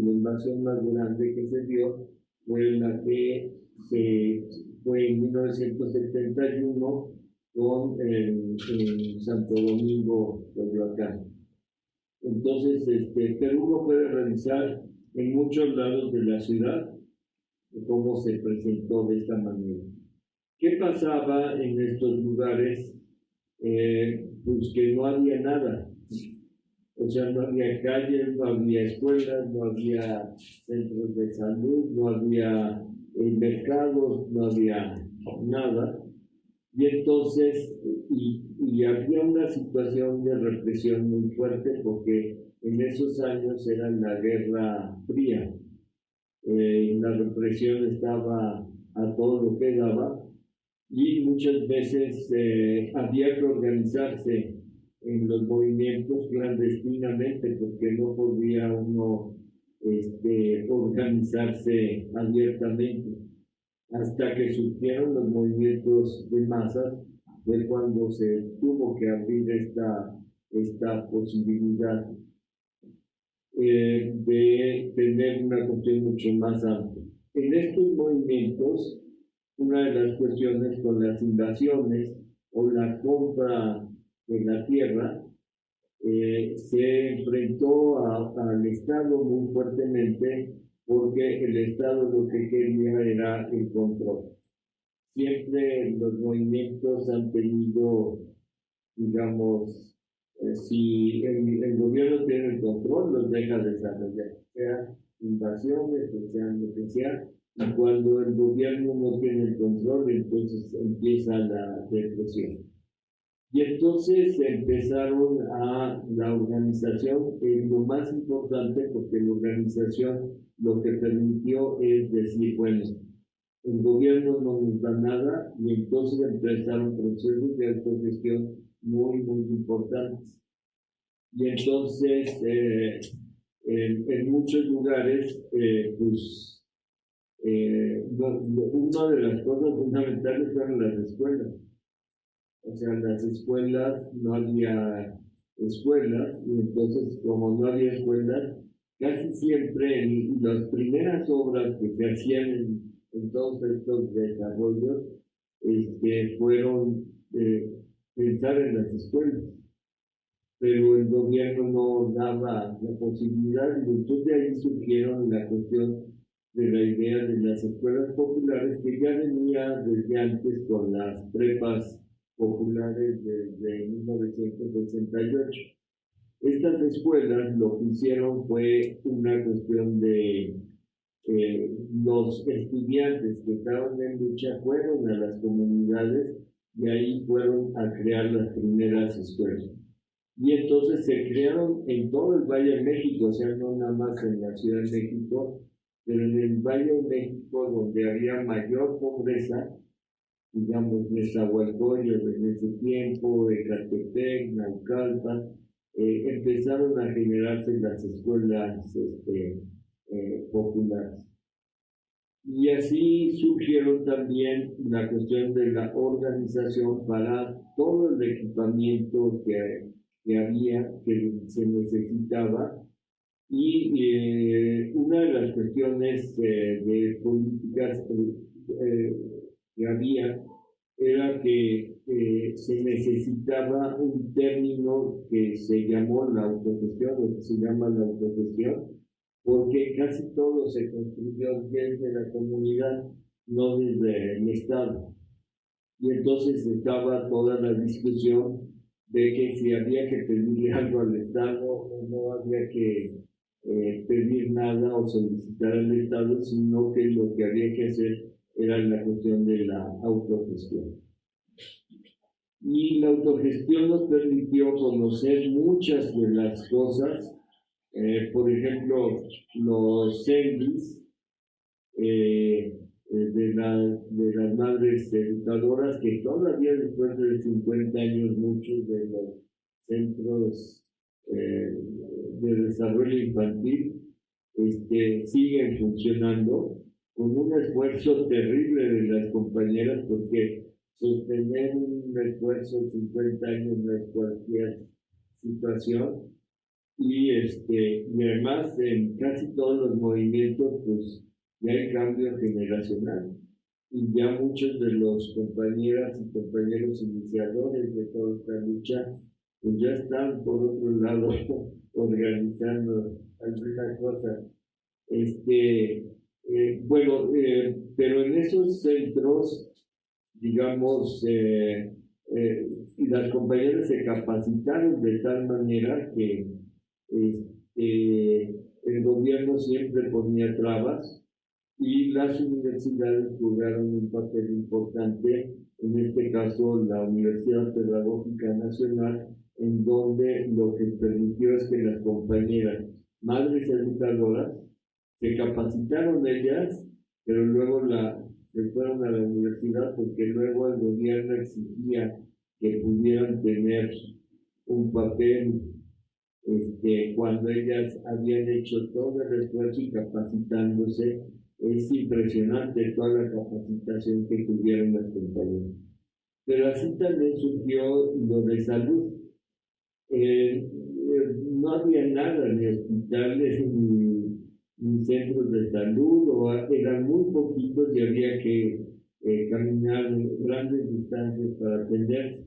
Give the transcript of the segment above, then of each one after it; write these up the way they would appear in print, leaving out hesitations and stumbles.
la invasión más grande que se dio fue la que fue en 1971 con Santo Domingo, Coyoacán. Entonces, Perú lo puede revisar en muchos lados de la ciudad, cómo se presentó de esta manera. ¿Qué pasaba en estos lugares? Pues que no había nada. O sea, no había calles, no había escuelas, no había centros de salud, no había mercados, no había nada. Y entonces, y había una situación de represión muy fuerte porque en esos años era la Guerra Fría. La represión estaba a todo lo que daba y muchas veces había que organizarse en los movimientos clandestinamente porque no podía uno organizarse abiertamente. Hasta que surgieron los movimientos de masas, fue cuando se tuvo que abrir esta posibilidad de tener una cuestión mucho más amplia. En estos movimientos, una de las cuestiones con las invasiones o la compra de la tierra, se enfrentó al Estado muy fuertemente porque el Estado lo que quería era el control. Siempre los movimientos han tenido, digamos, si el gobierno tiene el control, los deja desarrollar, sea invasiones, sean lo que sea, y cuando el gobierno no tiene el control, entonces empieza la depresión. Y entonces empezaron a la organización, lo más importante porque la organización lo que permitió es decir, bueno, el gobierno no nos da nada y entonces empezaron procesos de autogestión muy, muy importantes. Y entonces, en muchos lugares, pues, una de las cosas fundamentales fueron las escuelas. O sea, las escuelas, no había escuelas, y entonces, como no había escuelas, casi siempre las primeras obras que se hacían en todos estos desarrollos fueron pensar en las escuelas, pero el gobierno no daba la posibilidad, y entonces de ahí surgieron la cuestión de la idea de las escuelas populares, que ya venía desde antes con las prepas populares desde 1968. Estas escuelas lo que hicieron fue una cuestión de los estudiantes que estaban en lucha fueron a las comunidades y ahí fueron a crear las primeras escuelas. Y entonces se crearon en todo el Valle de México, o sea, no nada más en la Ciudad de México, pero en el Valle de México, donde había mayor pobreza, digamos, Nezahualcóyotl en ese tiempo, Ecatepec, Naucalpan, empezaron a generarse las escuelas populares. Y así surgieron también la cuestión de la organización para todo el equipamiento que había, que se necesitaba. Y una de las cuestiones de políticas que había era que se necesitaba un término que se llamó la autogestión, o que se llama la autogestión, porque casi todo se construyó desde la comunidad, no desde el Estado. Y entonces estaba toda la discusión de que si había que pedirle algo al Estado o no había que pedir nada o solicitar al Estado, sino que lo que había que hacer era la cuestión de la autogestión. Y la autogestión nos permitió conocer muchas de las cosas, por ejemplo, los CENDIs, de las madres educadoras, que todavía después de 50 años muchos de los centros de desarrollo infantil siguen funcionando con un esfuerzo terrible de las compañeras, porque sostener un esfuerzo 50 años no es cualquier situación, y además en casi todos los movimientos pues ya hay cambio generacional y ya muchos de los compañeras y compañeros iniciadores de toda esta lucha pues ya están por otro lado organizando alguna cosa. Pero en esos centros, digamos, y las compañeras se capacitaron de tal manera que el gobierno siempre ponía trabas y las universidades jugaron un papel importante, en este caso la Universidad Pedagógica Nacional, en donde lo que permitió es que las compañeras, madres educadoras, se capacitaron ellas, pero luego se fueron a la universidad porque luego el gobierno exigía que pudieran tener un papel cuando ellas habían hecho todo el esfuerzo y capacitándose. Es impresionante toda la capacitación que tuvieron las compañeras. Pero así también surgió lo de salud. No había nada, ni hospitales, ni centros de salud, o eran muy poquitos y había que caminar grandes distancias para atenderse.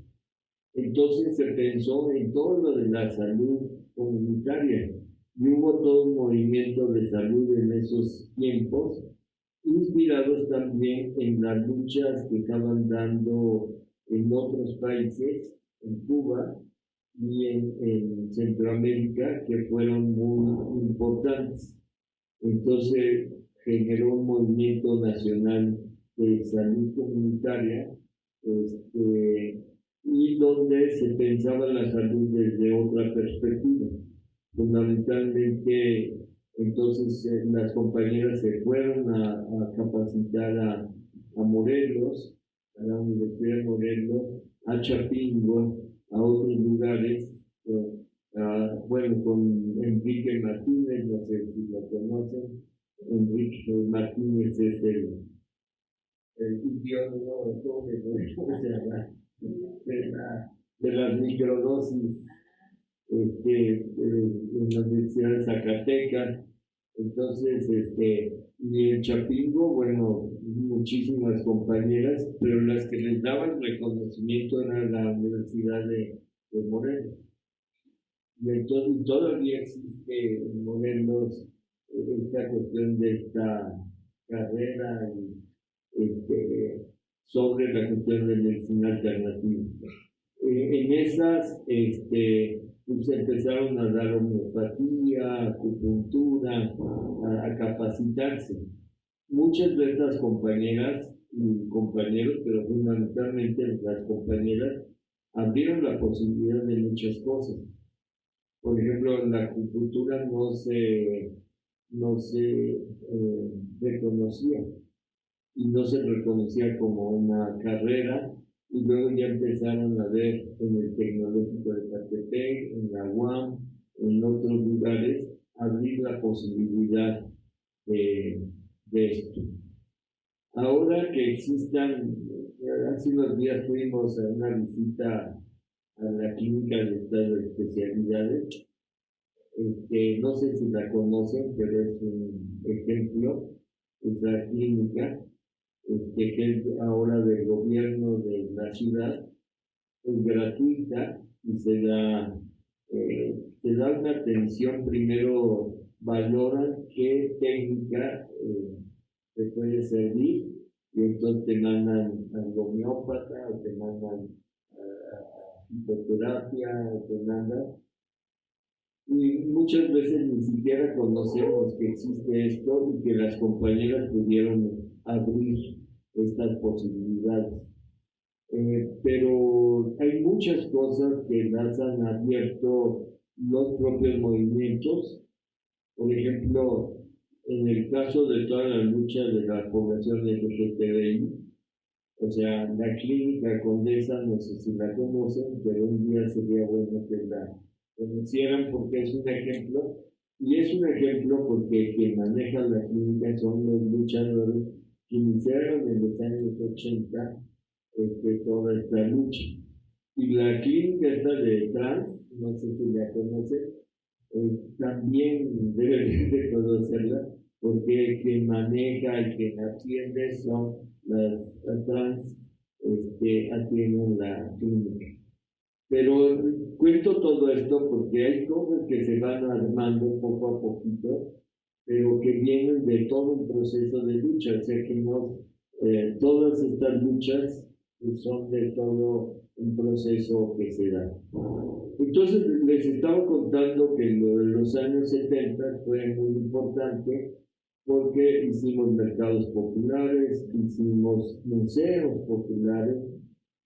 Entonces se pensó en todo lo de la salud comunitaria y hubo todo un movimiento de salud en esos tiempos, inspirados también en las luchas que estaban dando en otros países, en Cuba y en Centroamérica, que fueron muy importantes. Entonces generó un movimiento nacional de salud comunitaria, y donde se pensaba la salud desde otra perspectiva. Fundamentalmente, entonces las compañeras se fueron a capacitar a Morelos, a la Universidad de Morelos, a Chapingo, a otros lugares, bueno, con Enrique Martínez, no sé si lo conocen. Enrique Martínez es el ideólogo, ¿cómo se llama? De las microdosis en la Universidad de Zacatecas. Entonces, y en Chapingo, bueno, muchísimas compañeras, pero las que les daban reconocimiento era la Universidad de Morelos. Y entonces todavía existe en Morelos esta cuestión de esta carrera sobre la cuestión de medicina alternativa. En esas pues empezaron a dar homeopatía, acupuntura, a capacitarse. Muchas de estas compañeras y compañeros, pero fundamentalmente las compañeras, abrieron la posibilidad de muchas cosas. Por ejemplo, la acupuntura no se reconocía y no se reconocía como una carrera, y luego ya empezaron a ver en el Tecnológico de Catepec, en la UAM, en otros lugares, abrir la posibilidad de esto. Ahora que existan, hace unos días fuimos a una visita a la clínica de estas especialidades. No sé si la conocen, pero es un ejemplo, es la clínica que es ahora del gobierno de la ciudad, es gratuita y se da una atención. Primero valoran qué técnica te puede servir y entonces te mandan al homeópata o te mandan a psicoterapia o te mandan. Y muchas veces ni siquiera conocemos que existe esto y que las compañeras pudieron abrir estas posibilidades. Pero hay muchas cosas que las han abierto los propios movimientos. Por ejemplo, en el caso de toda la lucha de la población LGTBI, o sea, la clínica Condesa, no sé si la conocen, pero un día sería bueno que la conocieran porque es un ejemplo, y es un ejemplo porque quien maneja la clínica son los luchadores que iniciaron en los años 80 toda esta lucha. Y la clínica esta de trans, no sé si la conocen, también deben de conocerla, porque quien maneja y quien atiende son las trans, atienden la clínica. Pero cuento todo esto porque hay cosas que se van armando poco a poquito, pero que vienen de todo un proceso de lucha. O sea que no, todas estas luchas son de todo un proceso que se da. Entonces les estaba contando que lo de los años 70 fue muy importante porque hicimos mercados populares, hicimos museos populares,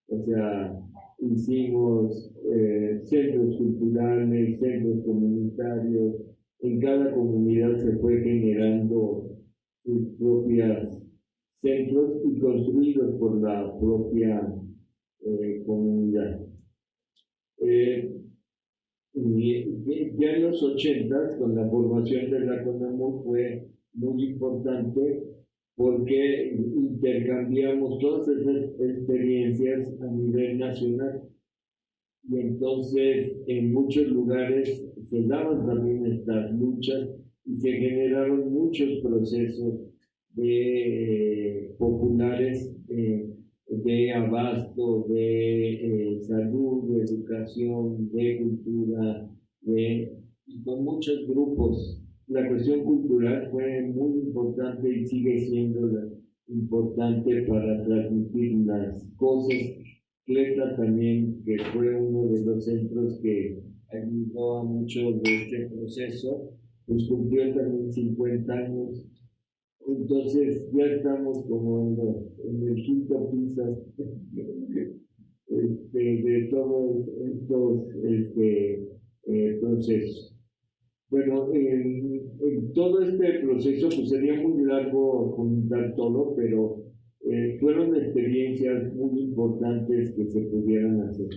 o sea, hicimos centros culturales, centros comunitarios. En cada comunidad se fue generando sus propios centros y construidos por la propia comunidad. Ya en los 80, con la formación de la CONAMU, fue muy importante porque intercambiamos todas esas experiencias a nivel nacional. Y entonces en muchos lugares se daban también estas luchas y se generaron muchos procesos populares de abasto, de salud, de educación, de cultura, y con muchos grupos. La cuestión cultural fue muy importante y sigue siendo importante para transmitir las cosas. Cleta también, que fue uno de los centros que ayudó a mucho de este proceso, pues cumplió también 50 años. Entonces ya estamos como en el quinto piso de todos estos procesos. Bueno, en todo este proceso pues sería muy largo comentar todo, pero fueron experiencias muy importantes que se pudieran hacer.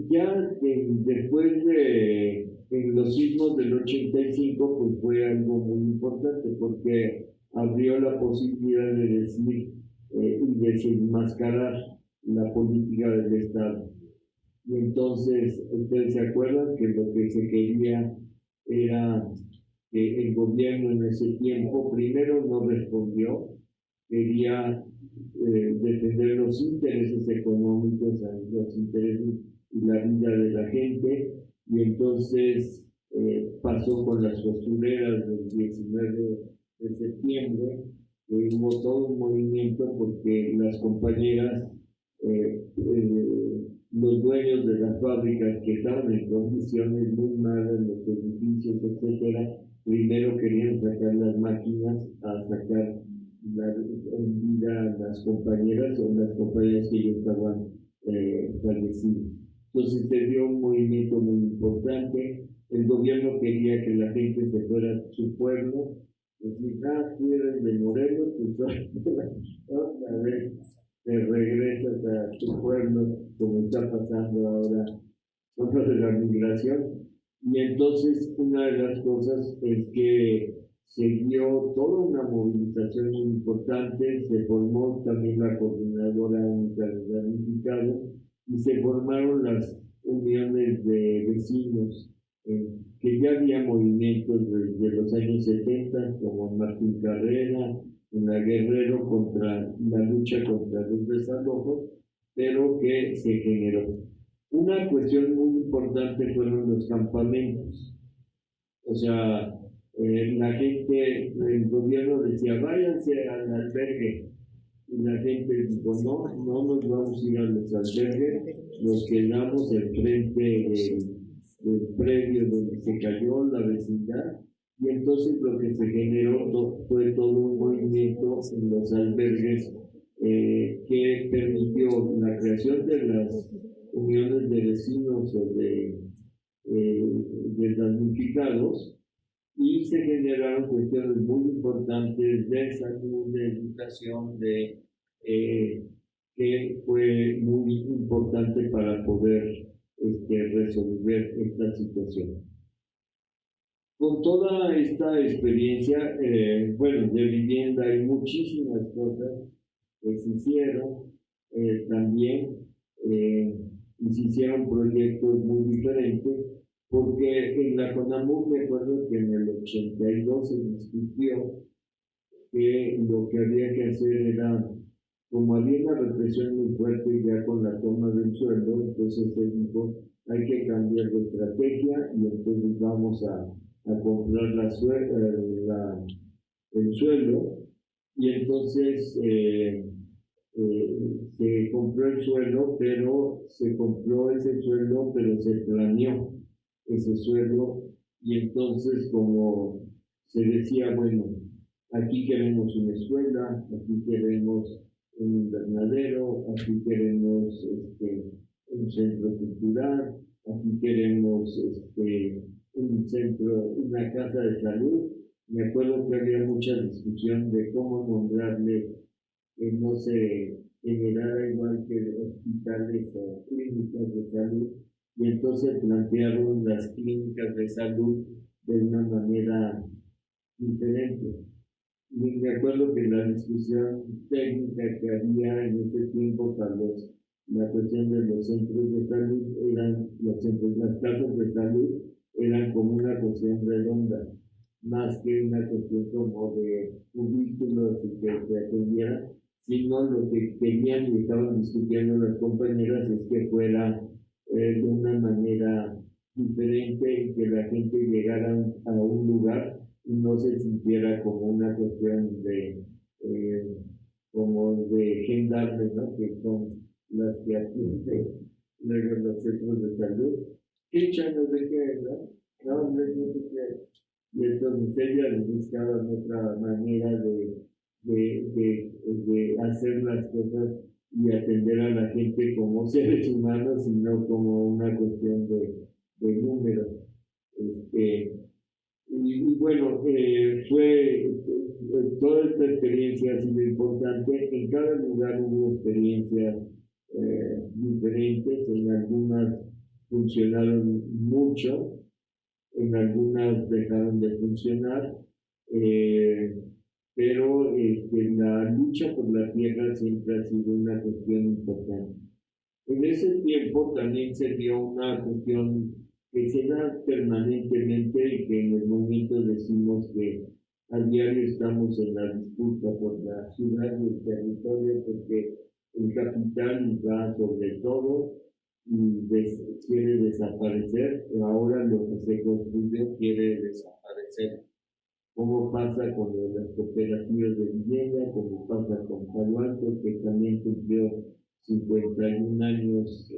Ya después de los sismos del 85, pues fue algo muy importante porque abrió la posibilidad de decir y desenmascarar la política del Estado. Y entonces, ustedes se acuerdan que lo que se quería era que el gobierno en ese tiempo primero no respondió, quería defender los intereses económicos, los intereses y la vida de la gente, y entonces pasó con las costureras del 19 de septiembre, que hubo todo un movimiento porque las compañeras, los dueños de las fábricas que estaban en condiciones muy malas, los edificios, etcétera, primero querían sacar las máquinas a sacar en vida a las compañeras o las compañeras que ya estaban fallecidas. Entonces se dio un movimiento muy importante. El gobierno quería que la gente se fuera a su pueblo, decir, tú eres de Morelos, pues otra vez te regresas a tu pueblo, como está pasando ahora con lo de la migración. Y entonces una de las cosas es que se dio toda una movilización muy importante, se formó también la Coordinadora Única de Damnificados y se formaron las uniones de vecinos, que ya había movimientos desde los años 70, como Martín Carrera, en la Guerrero, contra la lucha contra los desalojos, pero que se generó. Una cuestión muy importante fueron los campamentos. O sea, la gente, el gobierno decía, váyanse al albergue. Y la gente dijo, no nos vamos a ir a los albergues, nos quedamos enfrente del predio donde se cayó la vecindad. Y entonces lo que se generó fue todo un movimiento en los albergues que permitió la creación de las uniones de vecinos o de damnificados, y se generaron cuestiones muy importantes de salud, de educación, que fue muy importante para poder resolver esta situación. Con toda esta experiencia, bueno, de vivienda hay muchísimas cosas que se hicieron también, y se hicieron proyectos muy diferentes, porque en la CONAMU me acuerdo que en el 82 se discutió que lo que había que hacer era, como había una represión muy fuerte ya con la toma del suelo, entonces se dijo, hay que cambiar de estrategia y entonces vamos a comprar el suelo y entonces se compró el suelo, pero se compró ese suelo, pero se planeó ese suelo y entonces como se decía, bueno, aquí queremos una escuela, aquí queremos un invernadero, aquí queremos un centro cultural, aquí queremos un centro, una casa de salud. Me acuerdo que había mucha discusión de cómo nombrarle, que no se generara igual que hospitales o clínicas de salud, y entonces plantearon las clínicas de salud de una manera diferente. Y me acuerdo que la discusión técnica que había en ese tiempo para la cuestión de los centros de salud las casas de salud eran como una cuestión redonda, más que una cuestión como de cubículos y que se atendiera, sino lo que querían y estaban discutiendo las compañeras es que fuera de una manera diferente y que la gente llegara a un lugar y no se sintiera como una cuestión eh, como de gendarmes, ¿no? Que son las que atienden luego los centros de salud. ¿Qué chanos de qué, no? No, no sé qué. Y entonces ellas buscaban otra manera de hacer las cosas y atender a la gente como seres humanos y no como una cuestión de números. Y bueno, toda esta experiencia ha sido importante. En cada lugar hubo experiencias diferentes, en algunas funcionaron mucho, en algunas dejaron de funcionar, eh, pero la lucha por la tierra siempre ha sido una cuestión importante. En ese tiempo también se dio una cuestión que se da permanentemente y que en el momento decimos que a diario estamos en la disputa por la ciudad y el territorio porque el capital va sobre todo y quiere desaparecer, y ahora lo que se construyó quiere desaparecer. Como pasa con las cooperativas de vivienda, como pasa con Palo Alto, que también cumplió 51 años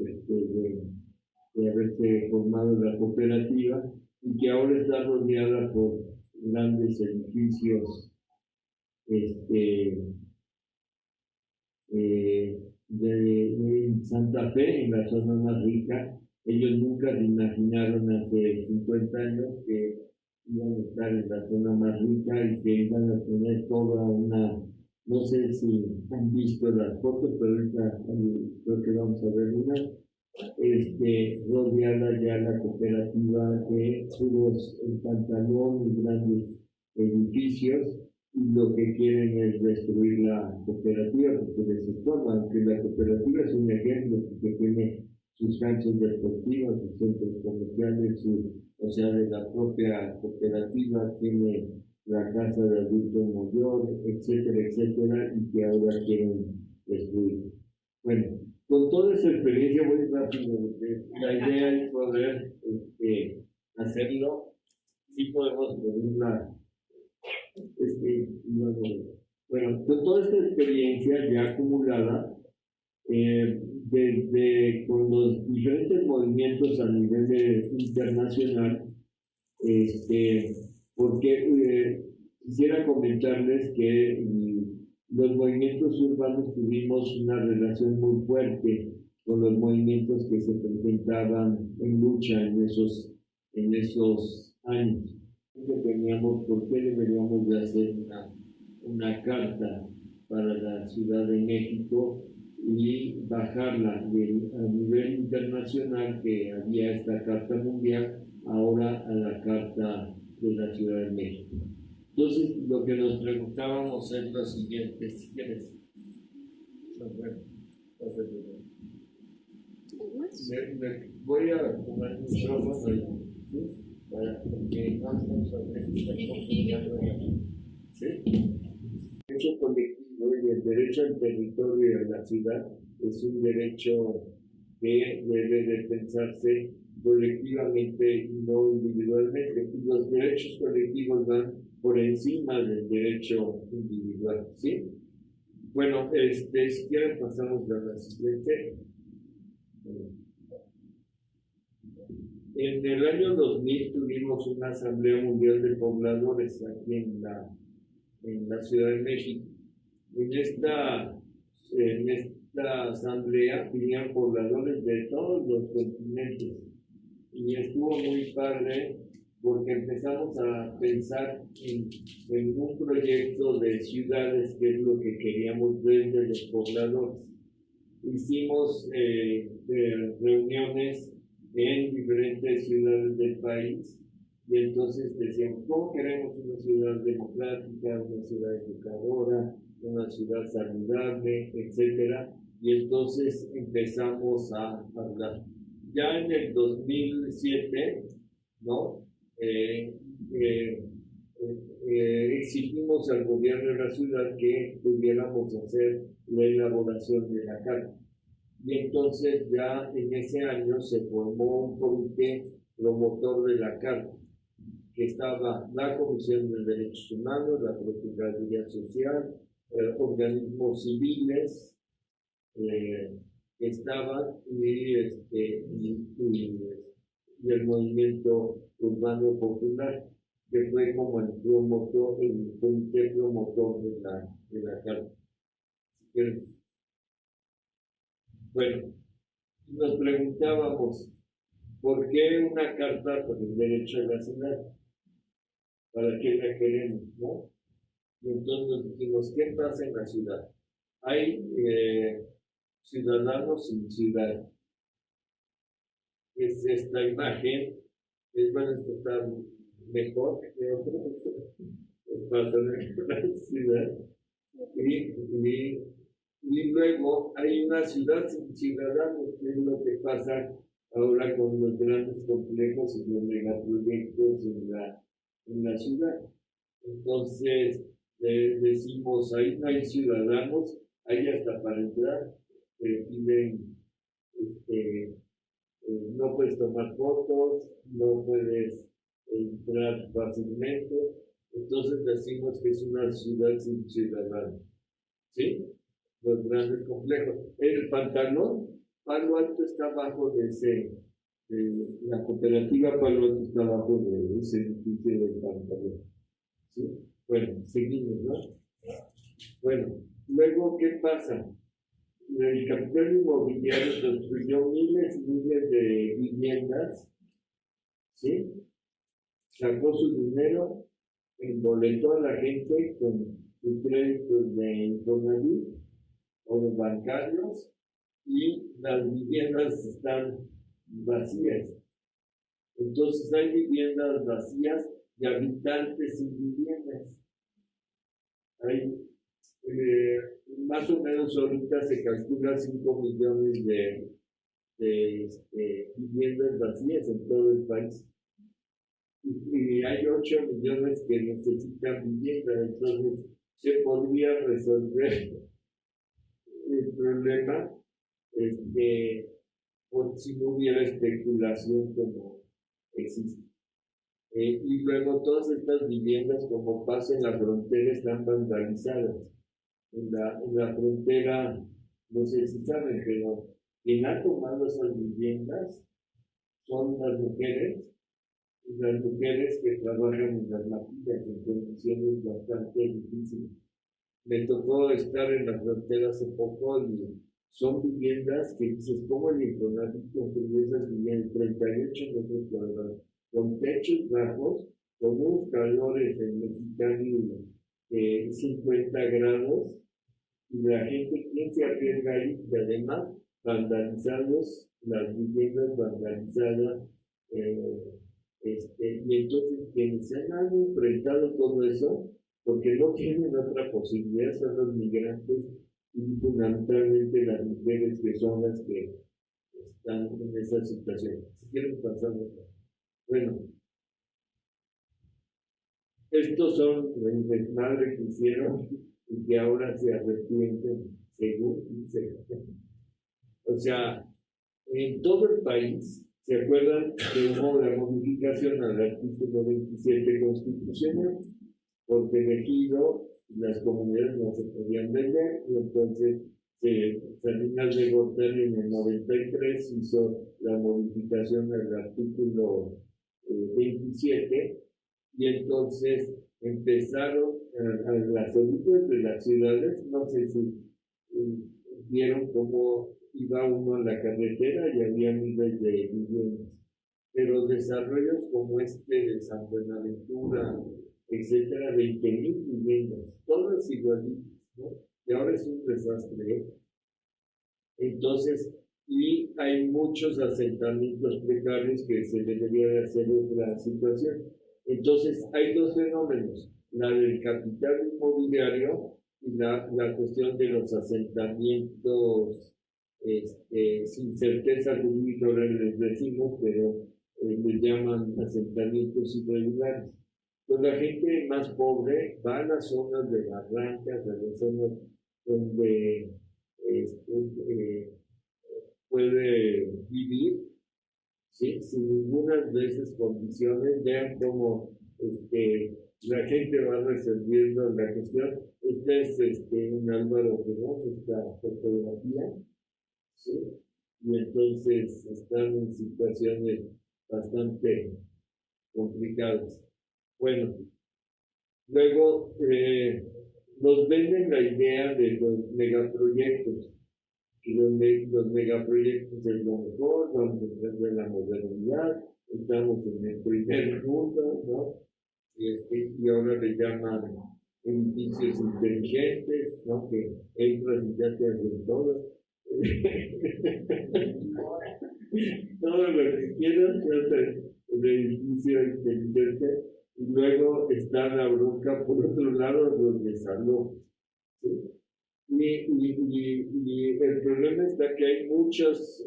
de haberse formado la cooperativa y que ahora está rodeada por grandes edificios de Santa Fe, en la zona más rica. Ellos nunca se imaginaron hace 50 años que iban a estar en la zona más rica y que iban a tener toda una, no sé si han visto las fotos, pero ahorita creo que vamos a ver una, rodeada ya la cooperativa de puros el pantalón y grandes edificios, y lo que quieren es destruir la cooperativa porque les estorba, aunque la cooperativa es un ejemplo que tiene sus canchas deportivas, sus centros comerciales, o sea, de la propia cooperativa tiene la casa de adulto mayor, etcétera, etcétera, y que ahora quieren destruir. Bueno, con toda esa experiencia muy rápido, porque la idea es poder hacerlo. Sí podemos ponerla, bueno, con toda esta experiencia ya acumulada, desde con los diferentes movimientos a nivel internacional, porque quisiera comentarles que los movimientos urbanos tuvimos una relación muy fuerte con los movimientos que se presentaban en lucha en esos años. ¿Por qué deberíamos de hacer una carta para la Ciudad de México y bajarla a nivel internacional, que había esta Carta Mundial, ahora a la Carta de la Ciudad de México? Entonces, lo que nos preguntábamos es lo siguiente, si quieres. Voy a tomar un micrófono ¿sí? Para que no estemos sobre esta comunidad. ¿Sí? Derecho colectivo y el derecho al territorio y a la ciudad es un derecho que debe de pensarse colectivamente y no individualmente. Y los derechos colectivos van por encima del derecho individual, ¿sí? Bueno, si quieren pasamos a la siguiente. En el año 2000 tuvimos una Asamblea Mundial de Pobladores aquí en la Ciudad de México. En esta asamblea vinieron pobladores de todos los continentes y estuvo muy padre porque empezamos a pensar en un proyecto de ciudades que es lo que queríamos ver de los pobladores. Hicimos reuniones en diferentes ciudades del país y entonces decíamos, ¿cómo queremos una ciudad democrática, una ciudad educadora, una ciudad saludable, etcétera? Y entonces empezamos a hablar. Ya en el 2007, ¿no? Exigimos al gobierno de la ciudad que pudiéramos hacer la elaboración de la carta. Y entonces ya en ese año se formó un comité promotor de la carta, que estaba la Comisión de Derechos Humanos, la Procuraduría Social, organismos civiles que estaban y el movimiento urbano popular, que fue como el comité promotor de la carta. Bueno, nos preguntábamos, ¿por qué una carta por el derecho a la ciudad? ¿Para qué la queremos, no? Y entonces nos dijimos, ¿qué pasa en la ciudad? Hay ciudadanos sin ciudad. Es esta imagen, bueno, esto está mejor que otro, es para tener una ciudad. Y luego hay una ciudad sin ciudadanos, que es lo que pasa ahora con los grandes complejos y los megaproyectos en la ciudad. Entonces, decimos, ahí no hay ciudadanos, ahí hasta para entrar, piden, no puedes tomar fotos, no puedes entrar fácilmente. Entonces decimos que es una ciudad sin ciudadanos. ¿Sí? Los grandes complejos. El pantalón, Palo Alto está abajo la cooperativa Palo Alto está abajo de ese edificio del pantalón. ¿Sí? Bueno, seguimos, ¿no? Bueno, luego, ¿qué pasa? El capital inmobiliario construyó miles y miles de viviendas, ¿sí? Sacó su dinero, emboletó a la gente con sus créditos de Infonavit o los bancarios y las viviendas están vacías. Entonces hay viviendas vacías y habitantes sin viviendas. Hay más o menos ahorita se calcula 5 millones de viviendas vacías en todo el país. Y hay 8 millones que necesitan vivienda, entonces se podría resolver el problema por si no hubiera especulación como existe. Y luego todas estas viviendas, como pasa en la frontera, están vandalizadas. En la frontera, no sé si saben, pero quien ha tomado esas viviendas son las mujeres que trabajan en las maquilas en condiciones bastante difíciles. Me tocó estar en la frontera hace poco y son viviendas que dices, ¿cómo el Infonavit construyó esas viviendas? 38 metros cuadrados, con techos bajos, con unos calores en Mexicali 50 grados, y la gente, ¿quién se arriesga ahí? Y además, vandalizados, las viviendas vandalizadas, y entonces quienes se han enfrentado todo eso, porque no tienen otra posibilidad, son los migrantes y fundamentalmente las mujeres que son las que están en esa situación. Si quieren pasar. Bueno, estos son el desmadre que hicieron y que ahora se arrepienten, según dice. O sea, en todo el país, ¿se acuerdan que hubo la modificación al artículo 27 constitucional? Porque el ejido, las comunidades no se podían vender, y entonces Salinas de Gortari en el 93 hizo la modificación al artículo 27, y entonces empezaron a las orillas de las ciudades, no sé si vieron cómo iba uno a la carretera y había miles de viviendas, pero desarrollos como este de San Buenaventura, etcétera, 20,000 viviendas, todas igualitas, ¿no? Y ahora es un desastre, ¿eh? Entonces, y hay muchos asentamientos precarios que se debería de hacer otra situación. Entonces, hay dos fenómenos, la del capital inmobiliario y la cuestión de los asentamientos sin certeza jurídica, ahora les decimos, pero les llaman asentamientos irregulares. Pues la gente más pobre va a las zonas de barrancas, a las zonas donde este, puede vivir, ¿sí? Sin ninguna de esas condiciones. Vean cómo la gente va resolviendo la cuestión. Este es un Álvaro Obregón, esta fotografía, ¿sí? Y entonces están en situaciones bastante complicadas. Bueno, luego nos venden la idea de los megaproyectos, y los megaproyectos es lo mejor, vamos a entender la modernidad, estamos en el primer mundo, ¿no? Y ahora le llaman edificios inteligentes, ¿no? Que entras y ya te hacen todo. Todo lo que quieras, el edificio inteligente. Y luego está la bronca por otro lado, los desalojos, ¿sí? Y el problema está que hay muchos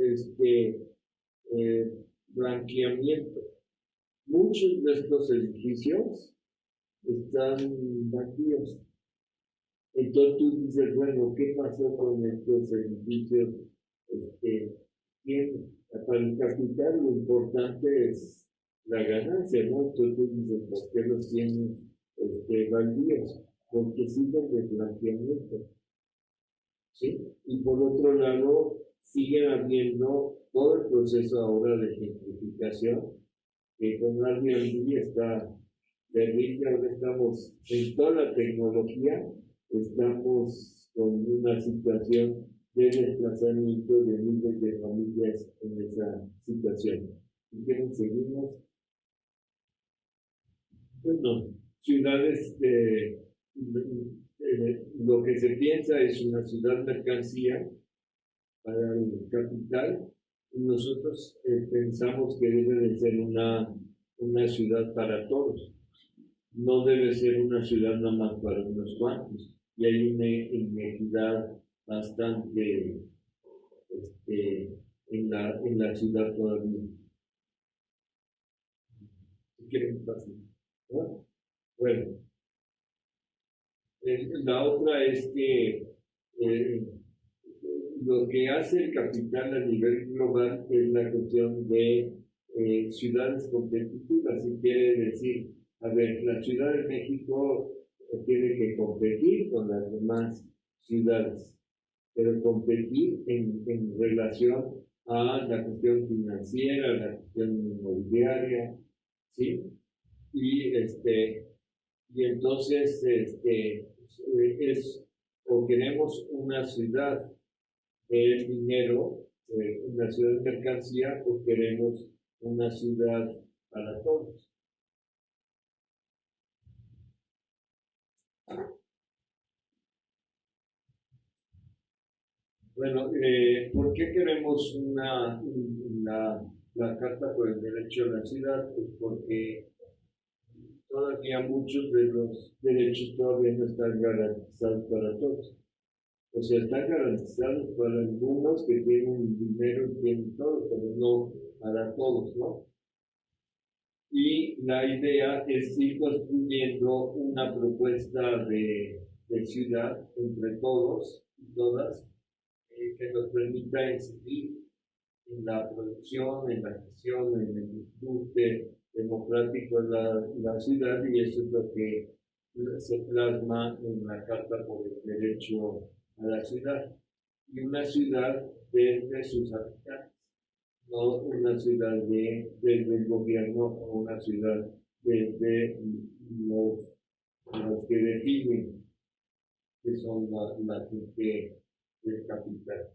blanqueamientos. Muchos de estos edificios están vacíos. Entonces tú dices, bueno, ¿qué pasó con estos edificios? Para el capital lo importante es la ganancia, ¿no? Entonces tú dices, ¿por qué los tienen baldíos? Porque siguen de blanqueamiento. ¿Sí? Y por otro lado, siguen habiendo todo el proceso ahora de gentrificación, que con Airbnb está terrible. Ahora estamos en toda la tecnología, estamos con una situación de desplazamiento de miles de familias en esa situación. ¿Y qué seguimos? Bueno, ciudades lo que se piensa es una ciudad mercancía para el capital, y nosotros pensamos que debe de ser una ciudad para todos, no debe ser una ciudad nada más para unos cuantos, y hay una inequidad bastante en la ciudad todavía. ¿Qué quieren pasar? ¿No? Bueno, la otra es que lo que hace el capital a nivel global es la cuestión de ciudades competitivas, y quiere decir, a ver, la Ciudad de México tiene que competir con las demás ciudades, pero competir en relación a la cuestión financiera, la cuestión inmobiliaria, ¿sí? Y, y entonces o queremos una ciudad de dinero, una ciudad de mercancía, o queremos una ciudad para todos. Bueno, ¿por qué queremos la Carta por el Derecho a la Ciudad? Pues porque todavía muchos de los derechos todavía no están garantizados para todos. O sea, están garantizados para algunos que tienen dinero y tienen todo, pero no para todos, ¿no? Y la idea es ir construyendo una propuesta de ciudad entre todos y todas que nos permita incidir en la producción, en la gestión, en el disfrute democrático de la ciudad, y eso es lo que se plasma en la Carta por el Derecho a la Ciudad. Y una ciudad desde sus habitantes, no una ciudad desde el gobierno o una ciudad desde los que definen que son la gente del capital.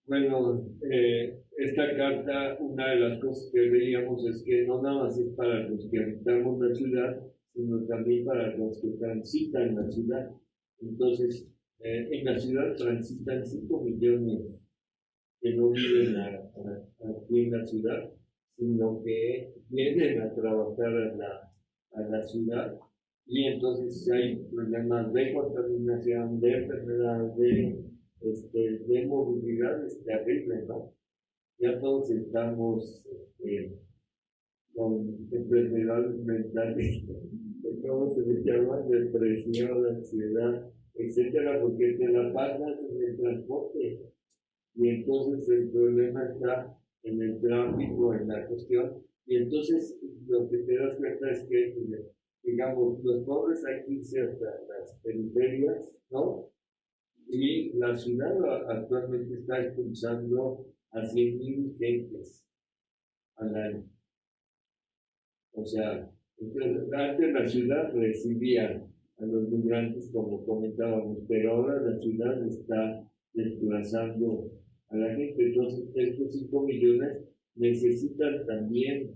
Bueno, esta carta, una de las cosas que veíamos es que no nada más es para los que habitamos la ciudad, sino también para los que transitan la ciudad. Entonces, en la ciudad transitan 5 millones que no viven aquí en la ciudad, sino que vienen a trabajar a la ciudad, y entonces hay problemas de contaminación, de enfermedad, de movilidad, es terrible, ¿no? Ya todos estamos con enfermedades mentales, ¿cómo se les llama? Depresión, ansiedad, etcétera, porque te la pasas en el transporte. Y entonces el problema está en el tráfico, en la cuestión, y entonces lo que te das cuenta es que, digamos, los pobres hay que irse hasta las periferias, ¿no? Y la ciudad actualmente está expulsando a 100,000 gentes al año. O sea, antes la ciudad recibía a los migrantes, como comentábamos, pero ahora la ciudad está desplazando a la gente. Entonces, estos 5 millones necesitan también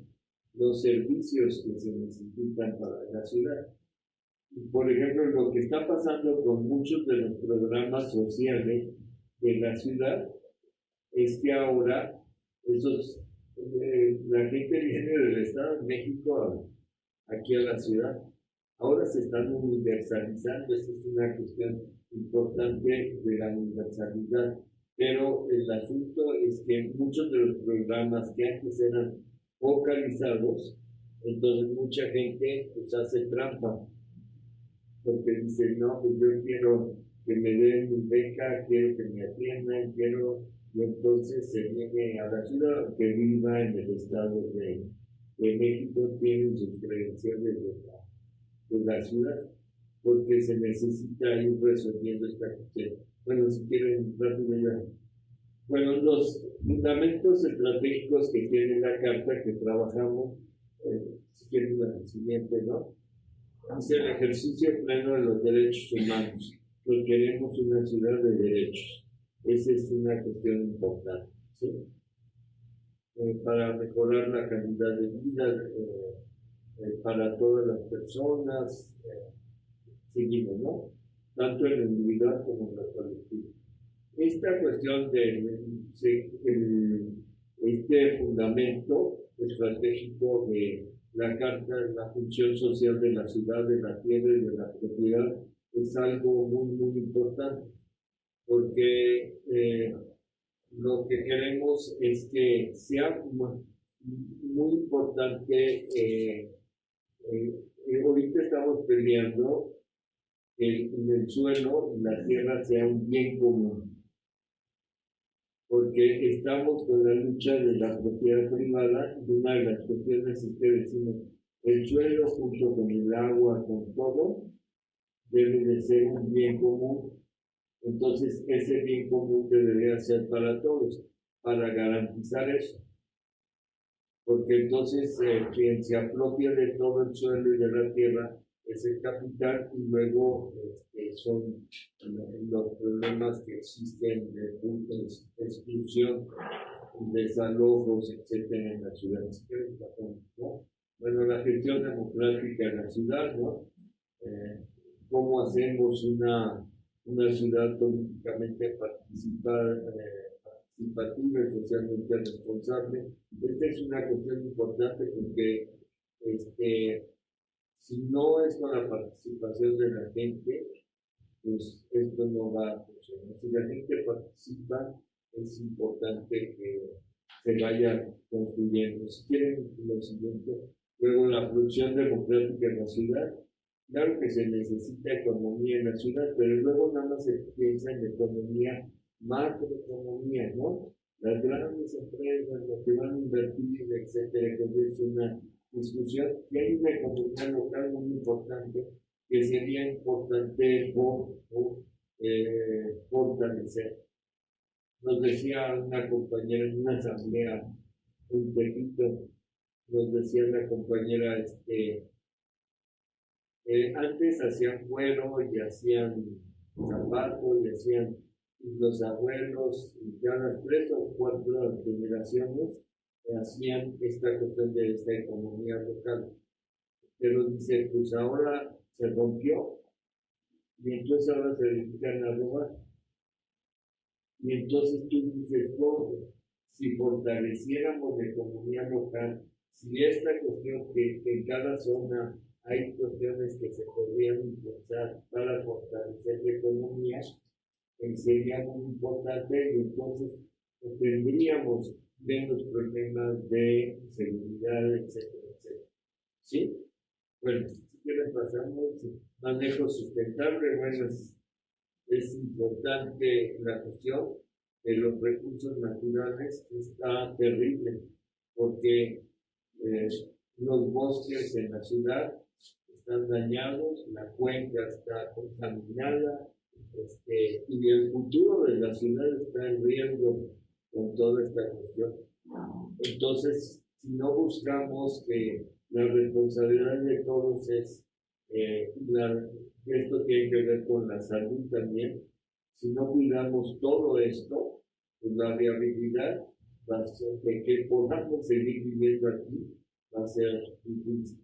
los servicios que se necesitan para la ciudad. Por ejemplo, lo que está pasando con muchos de los programas sociales de la ciudad es que ahora la gente viene del Estado de México aquí a la ciudad. Ahora se están universalizando, esa es una cuestión importante de la universalidad. Pero el asunto es que muchos de los programas que antes eran focalizados, entonces mucha gente pues hace trampa, porque dice, no, pues yo quiero que me den mi beca, quiero que me atiendan, y entonces se viene a la ciudad, que viva en el Estado de México, tienen sus credenciales de la ciudad, porque se necesita ir resolviendo esta cuestión. Bueno, si quieren, rápido ya. Bueno, los fundamentos estratégicos que tiene la carta que trabajamos, si quieren la siguiente, ¿no? Es el ejercicio pleno de los derechos humanos. Pues queremos una ciudad de derechos. Esa es una cuestión importante, ¿sí? Para mejorar la calidad de vida para todas las personas, seguimos, ¿no? Tanto en lo individual como en lo colectivo. Esta cuestión este fundamento estratégico de la Carta de la Función Social de la Ciudad, de la Tierra y de la Propiedad es algo muy, muy importante, porque lo que queremos es que sea muy importante. Ahorita estamos peleando que el suelo y la tierra sea un bien común, porque estamos con la lucha de la propiedad privada, y una de las cuestiones es que decimos, el suelo junto con el agua, con todo, debe de ser un bien común. Entonces, ese bien común debería ser para todos, para garantizar eso. Porque entonces quien se apropia de todo el suelo y de la tierra es el capital, y luego son los problemas que existen de exclusión, desalojos, etcétera, en la ciudad. ¿No? Bueno, la gestión democrática en la ciudad, ¿no? ¿Cómo hacemos una ciudad políticamente participativa y socialmente responsable? Esta es una cuestión importante, porque si no es con la participación de la gente, pues esto no va a funcionar. Si la gente participa, es importante que se vaya construyendo. Si quieren lo siguiente, luego la producción democrática en la ciudad. Claro que se necesita economía en la ciudad, pero luego nada más se piensa en economía, macroeconomía, ¿no? Las grandes empresas, lo que van a invertir, etcétera, que es una discusión. Y hay una economía local muy importante que sería importante fortalecer. Nos decía una compañera en una asamblea, un poquito, nos decía una compañera, antes hacían cuero y hacían zapatos y hacían los abuelos, y ya las 3 o 4 generaciones hacían esta cuestión de esta economía local. Pero dice, pues ahora se rompió y entonces ahora se dedican a robar. Y entonces tú dices, si fortaleciéramos la economía local, si esta cuestión que en cada zona hay cuestiones que se podrían impulsar para fortalecer la economía, sería muy importante y entonces tendríamos menos problemas de seguridad, etcétera, etcétera. ¿Sí? Bueno, si quieren pasamos, manejo sustentable, bueno, es importante la cuestión de los recursos naturales, está terrible, porque los bosques en la ciudad están dañados, la cuenca está contaminada, y el futuro de la ciudad está en riesgo con toda esta cuestión. Entonces, si no buscamos que la responsabilidad de todos es, esto tiene que ver con la salud también, si no cuidamos todo esto, pues la viabilidad de que podamos seguir viviendo aquí va a ser difícil.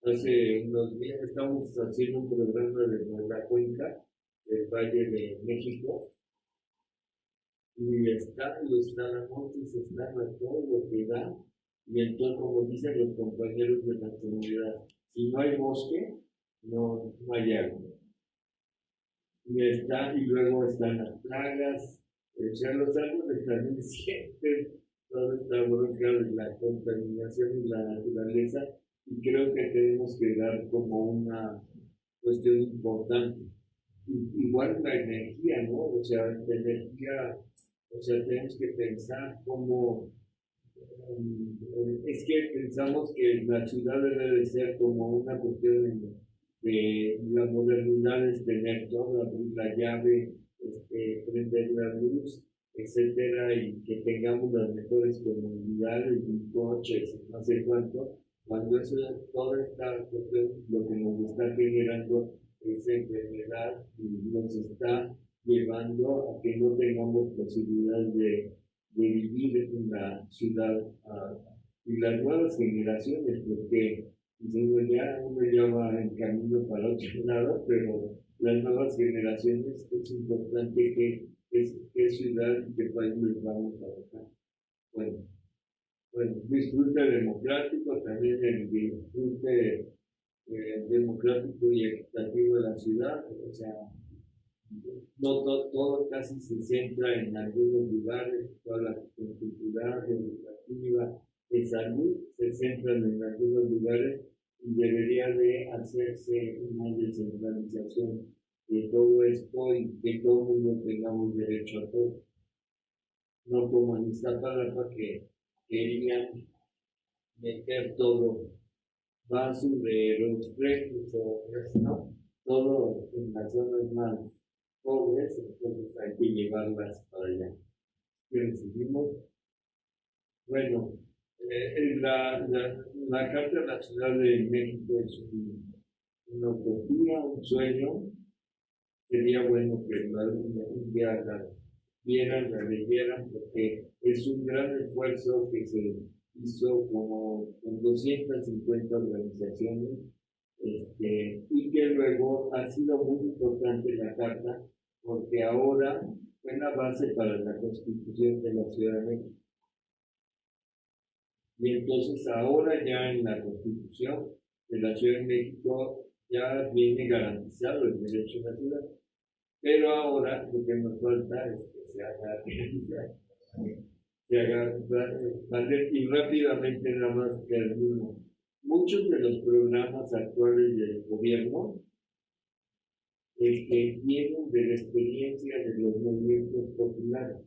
Hace unos días estamos haciendo un programa de la cuenca del Valle de México y los talamontes están a todo lo que da, y entonces, como dicen los compañeros de la comunidad, si no hay bosque, no hay agua. Y luego están las plagas, los árboles también sienten toda esta bronca de la contaminación y la naturaleza, y creo que tenemos que dar como una cuestión importante. Igual la energía, ¿no? O sea, la energía, o sea, tenemos que pensar cómo, es que pensamos que la ciudad debe de ser como una cuestión de la modernidad, es tener todo, abrir la llave, prender la luz, etcétera, y que tengamos las mejores comodidades y coches, no sé cuánto, cuando eso, toda esta cuestión, lo que nos está generando esa enfermedad y nos está llevando a que no tengamos posibilidades de vivir en la ciudad, y las nuevas generaciones, porque uno ya va en camino para otro lado, pero las nuevas generaciones es importante qué ciudad y qué país les vamos a dejar. Bueno, disfrute democrático, también el disfrute democrático y equitativo de la ciudad, o sea, no todo casi se centra en algunos lugares, toda la cuestión cultural, educativa, de salud, se centran en algunos lugares, y debería de hacerse una descentralización de todo esto y que todo el mundo tengamos derecho a todo. No como en Iztapalapa que querían meter todo, basureros, restos, ¿no? Todo en las zonas más pobres, entonces hay que llevarlas para allá. Pero seguimos. Bueno, la Carta de la Ciudad de México es una utopía, un sueño. Sería bueno que un día la vieran, la leyeran, porque es un gran esfuerzo que se hizo con 250 organizaciones, y que luego ha sido muy importante la Carta, porque ahora fue la base para la Constitución de la Ciudad de México. Y entonces ahora ya en la Constitución de la Ciudad de México ya viene garantizado el derecho a la ciudad. Pero ahora lo que nos falta es que se haga realidad. se haga y rápidamente nada más que alguno. Muchos de los programas actuales del gobierno que vienen de la experiencia de los movimientos populares.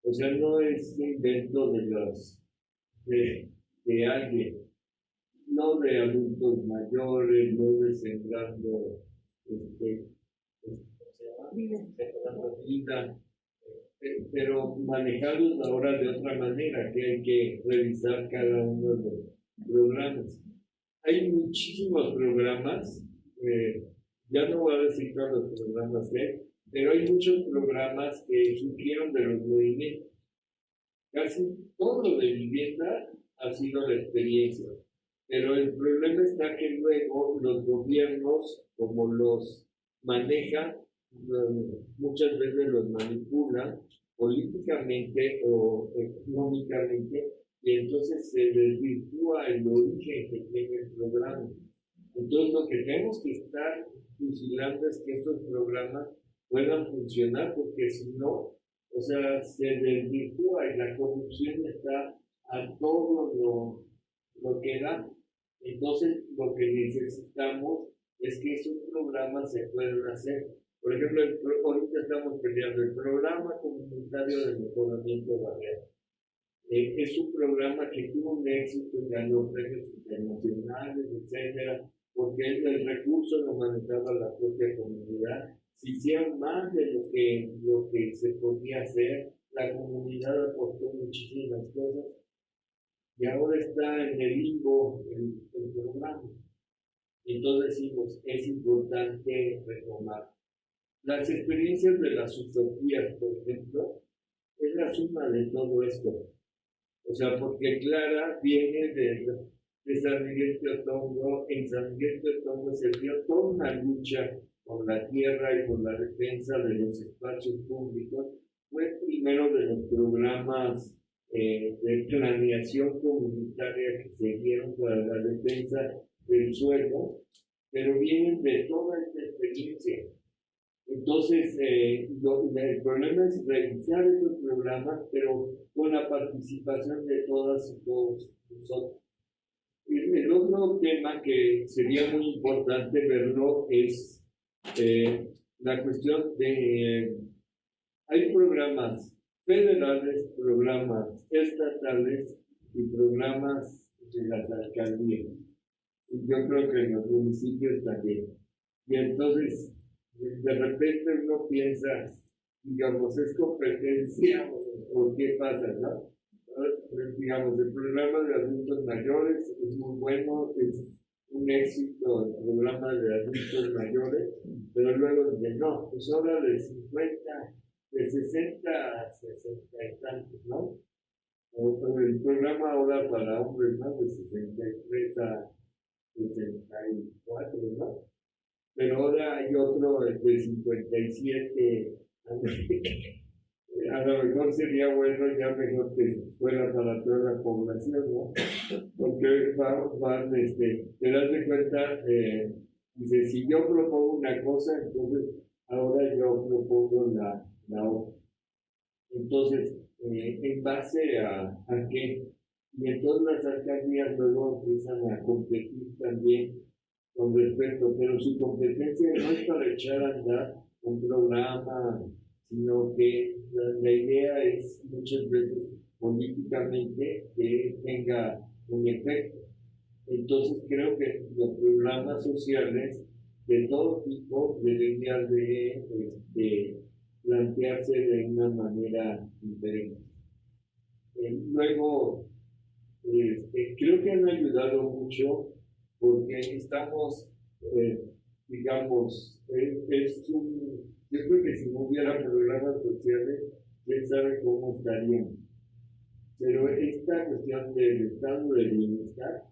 O sea, no es invento de alguien, no de adultos mayores, no de sembrando vida, pero manejados ahora de otra manera, que hay que revisar cada uno de los programas. Hay muchísimos programas, ya no voy a decir todos los programas pero hay muchos programas que surgieron de los movimientos. Casi todo lo de vivienda ha sido la experiencia, pero el problema está que luego los gobiernos, como los manejan, muchas veces los manipulan políticamente o económicamente, y entonces se desvirtúa el origen que tiene el programa. Entonces lo que tenemos que estar vigilando es que estos programas puedan funcionar, porque si no, o sea, se desvirtúa y la corrupción está a todo lo que da. Entonces, lo que necesitamos es que esos programas se puedan hacer. Por ejemplo, ahorita estamos peleando el programa comunitario de mejoramiento barrial. Es un programa que tuvo un éxito, ganó premios internacionales, etcétera, porque el recurso lo manejaba la propia comunidad. Se hicieron más de lo que se podía hacer, la comunidad aportó muchísimas cosas y ahora está en el limbo el programa. Entonces decimos, es importante retomar. Las experiencias de las utopías, por ejemplo, es la suma de todo esto. O sea, porque Clara viene de San Miguel Teotongo. En San Miguel Teotongo se dio toda una lucha por la tierra y por la defensa de los espacios públicos. Fue primero de los programas de planeación comunitaria que se dieron para la defensa del suelo, pero vienen de toda esta experiencia. Entonces, el problema es revisar estos programas, pero con la participación de todas y todos nosotros. El otro tema que sería muy importante verlo es la cuestión de, hay programas federales, programas estatales y programas de las alcaldías. Y yo creo que en los municipios también. Y entonces, de repente uno piensa, digamos, es competencia o qué pasa, ¿no? Digamos, el programa de adultos mayores es muy bueno, es un éxito el programa de adultos mayores, pero luego dicen, no, pues ahora de 50, de 60 a 60 y tantos, ¿no? O el programa ahora para hombres, ¿no? De 63 a 64, ¿no? Pero ahora hay otro de 57. A lo mejor sería bueno ya mejor que fuera para toda la población, ¿no? Porque te das de cuenta, dice, si yo propongo una cosa, entonces ahora yo propongo la otra. Entonces, en base a qué, y entonces las alcaldías luego empiezan a competir también con respecto, pero su competencia no es para echar a andar un programa, sino que la idea es muchas veces políticamente que tenga un efecto. Entonces creo que los programas sociales de todo tipo deberían de plantearse de una manera diferente. Luego, creo que han ayudado mucho porque estamos, digamos, yo creo que si no hubiera programas sociales, quién sabe cómo estarían. Pero esta cuestión del estado de bienestar,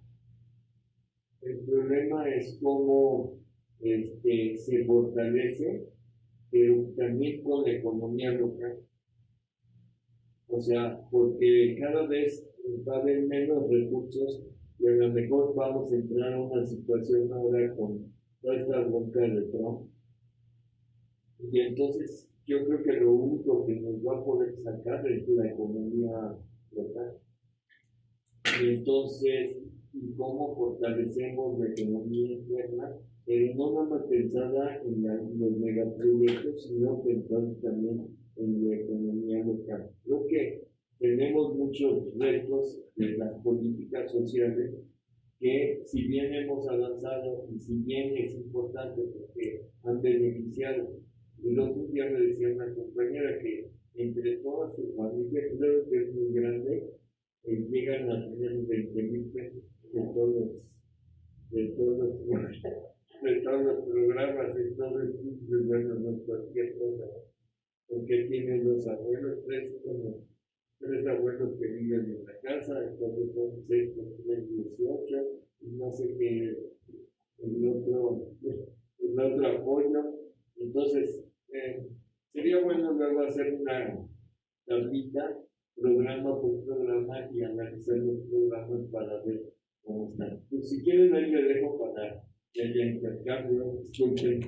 el problema es cómo se fortalece, pero también con la economía local. O sea, porque cada vez va a haber menos recursos y a lo mejor vamos a entrar a una situación ahora con toda esta bronca de Trump. Y entonces yo creo que lo único que nos va a poder sacar es la economía local. Y entonces, ¿y cómo fortalecemos la economía interna? Pero no nada más pensada en los megaproyectos, sino pensando también en la economía local. Creo que tenemos muchos retos de las políticas sociales que, si bien hemos avanzado y si bien es importante porque han beneficiado, el otro día me decía una compañera que entre todas sus familias, creo que es muy grande, llegan a tener 20,000 pesos de todos los, de todos los programas, de todo esto, bueno, no es cualquier cosa, porque tienen los abuelos, tres abuelos que viven en la casa, entonces son 6 por 3, 18, y no sé qué, el otro apoyo. Entonces, sería bueno luego hacer una tablita, programa por programa, y analizar los programas para ver cómo están. Pues si quieren, ahí le dejo para que haya intercambio. Disculpen.